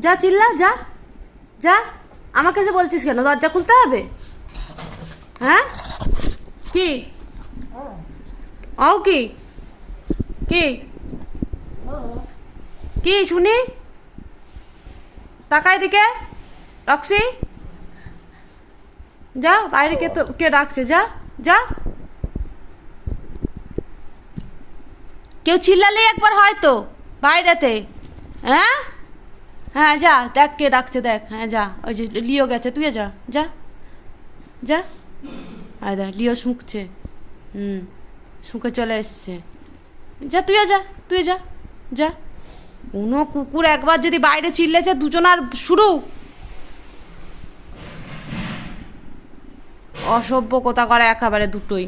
যা চিল্লা, যা যা। আমাকে এসে বলছিস কেন? দরজা খুলতে হবে? হ্যাঁ কি ও কি কি কি শুনি? তাকাই দিকে। রক্সি যা, বাইরে কে ডাকছে, যা যা। কেউ চিল্লালে একবার হয়তো বাইরেতে। হ্যাঁ হ্যাঁ যা, দেখ কে ডাকছে দেখ। হ্যাঁ যা, ওই যে লিও গেছে, তুই যা যা যা। আর দেখ লিও শুঁকছে। শুঁকে চলে এসছে। যা তুই যা, তুই যা যা। কোনো কুকুর একবার যদি বাইরে চিল্লেছে, দুজনার শুরু। অসভ্য কোথা করে একেবারে দুটোই।